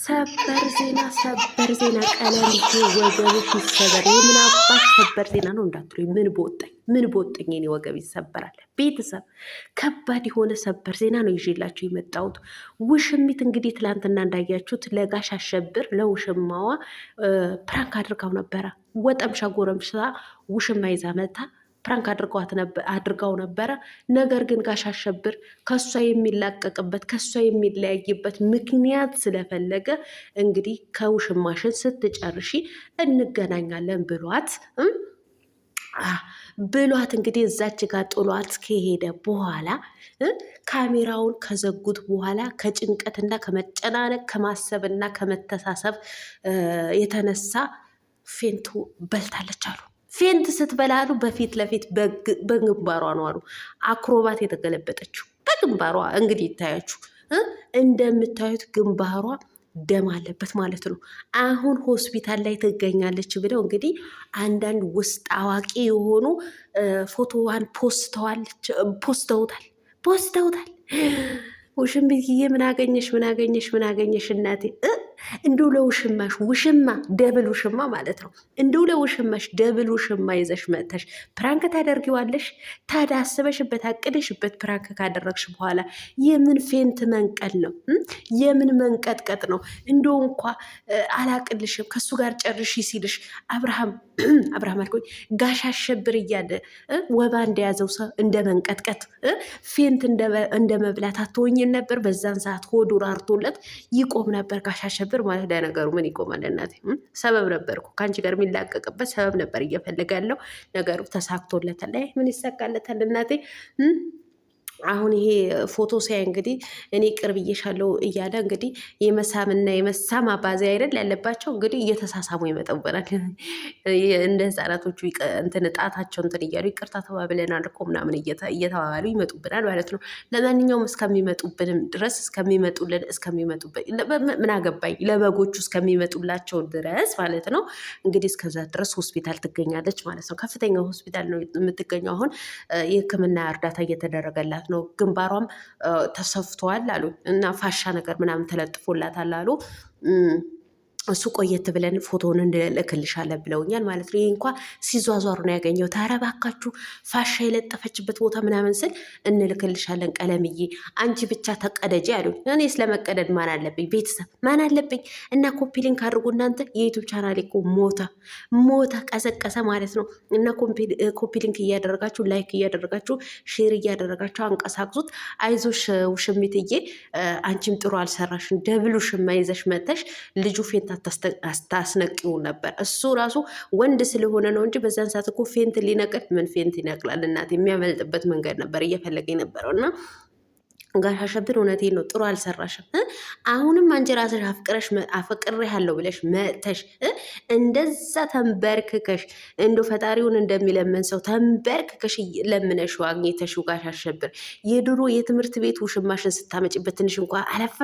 ሰበር ዜና ቀለምዬ ወገብሽ ይሰበር። የምን አባሽ ሰበር ዜና ነው እንዳትሉኝ፣ ምን በወጠኝ የኔ ወገብ ይሰበራል። ቤተሰብ ከባድ የሆነ ሰበር ዜና ነው ይዤላችሁ የመጣሁት። ውሽሚት እንግዲህ ትላንትና እንዳያችሁት ለጋሽ አሸብር ለውሽማዋ ፕራንክ አድርጋው ነበረ። ወጠምሻ ጎረምሻ ውሽማ ይዛ መታ ፕራንክ አድርጋው ነበረ። ነገር ግን ጋሽ አሸብር ከሷ የሚላቀቅበት ከሷ የሚለያይበት ምክንያት ስለፈለገ እንግዲህ ከውሽማሽን ስትጨርሺ እንገናኛለን ብሏት እንግዲህ እዛች ጋር ጥሏት ከሄደ በኋላ ካሜራውን ከዘጉት በኋላ ከጭንቀትና ከመጨናነቅ ከማሰብና ከመተሳሰብ የተነሳ ፌንቱ በልታለች አሉ። ፌንት ስትበላሉ በፊት ለፊት በግንባሯ ነው አሉ አክሮባት የተገለበጠችው በግንባሯ። እንግዲህ ይታያችሁ እንደምታዩት ግንባሯ ደም አለበት ማለት ነው። አሁን ሆስፒታል ላይ ትገኛለች ብለው እንግዲህ አንዳንድ ውስጥ አዋቂ የሆኑ ፎቶዋን ፖስተውታል። ውሽምብዬ ምን አገኘሽ እናቴ? እንደው ለውሽማሽ ውሽማ ደብል ውሽማ ማለት ነው። እንደው ለውሽማሽ ደብል ውሽማ ይዘሽ መጥተሽ ፕራንክ ታደርጊዋለሽ። ታዲያ አስበሽበት አቅደሽበት ፕራንክ ካደረግሽ በኋላ የምን ፌንት መንቀል ነው? የምን መንቀጥቀጥ ነው? እንደው እንኳ አላቅልሽም ከሱ ጋር ጨርሺ ሲልሽ አብርሃም አልኩኝ ጋሽ አሸብር እያለ ወባ እንደያዘው ሰው እንደ መንቀጥቀጥ ፌንት እንደ መብላት አትሆኝን ነበር። በዛን ሰዓት ሆዱ ራርቶለት ይቆም ነበር ጋሽ አሸብር ማለት። ለነገሩ ምን ይቆማል እናቴ? ሰበብ ነበርኩ ከአንቺ ጋር የሚላቀቅበት ሰበብ ነበር እየፈለገ ያለው። ነገሩ ተሳክቶለታል። ምን ይሳካለታል እናቴ? አሁን ይሄ ፎቶ ሲያይ እንግዲህ እኔ ቅርብ እየሻለው እያለ እንግዲህ የመሳምና የመሳም አባዜ አይደል ያለባቸው እንግዲህ እየተሳሳሙ ይመጠብናል። እንደ ህፃናቶቹ እንትን ጣታቸው እንትን እያሉ ይቅርታ ተባብለናል እኮ ምናምን እየተባባሉ ይመጡብናል ማለት ነው። ለማንኛውም እስከሚመጡብንም ድረስ ምን አገባኝ ለበጎቹ እስከሚመጡላቸው ድረስ ማለት ነው። እንግዲህ እስከዛ ድረስ ሆስፒታል ትገኛለች ማለት ነው። ከፍተኛ ሆስፒታል ነው የምትገኘው። አሁን የሕክምና እርዳታ እየተደረገላት ነው። ግንባሯም ተሰፍቷል አሉ እና ፋሻ ነገር ምናምን ተለጥፎላታል አሉ። እሱ ቆየት ብለን ፎቶውን እንልክልሻለን ብለውኛል ማለት ነው። ይህ እንኳ ሲዟዟሩ ነው ያገኘው። ኧረ እባካችሁ ፋሻ የለጠፈችበት ቦታ ምናምን ስል እንልክልሻለን ቀለምዬ አንቺ ብቻ ተቀደጂ አሉኝ። እኔ ስለመቀደድ ማን አለብኝ? ቤተሰብ ማን አለብኝ? እና ኮፒ ሊንክ አድርጉ እናንተ። የዩቱብ ቻናል እኮ ሞተ ቀሰቀሰ ማለት ነው። እና ኮፒ ሊንክ እያደረጋችሁ ላይክ እያደረጋችሁ ሼር እያደረጋችሁ አንቀሳቅሱት። አይዞሽ ውሽሚትዬ አንቺም ጥሩ አልሰራሽን። ደብል ውሽማ ይዘሽ መተሽ ልጁ ፌንት አታስነቂው ነበር። እሱ ራሱ ወንድ ስለሆነ ነው እንጂ በዛን ሰዓት እኮ ፌንት ሊነቅል ምን ፌንት ይነቅላል እናት? የሚያመልጥበት መንገድ ነበር እየፈለገ የነበረው እና ጋሽ አሸብር እውነቴን ነው ጥሩ አልሰራሽም። አሁንም አንቺ ራስሽ አፈቅሬሃለሁ ብለሽ መጥተሽ እንደዛ ተንበርክከሽ እንዶ ፈጣሪውን እንደሚለምን ሰው ተንበርክከሽ ለምነሽው አግኝተሽው ጋሽ አሸብር የድሮ የትምህርት ቤት ውሽማሽን ስታመጭበት ትንሽ እንኳ አለፈ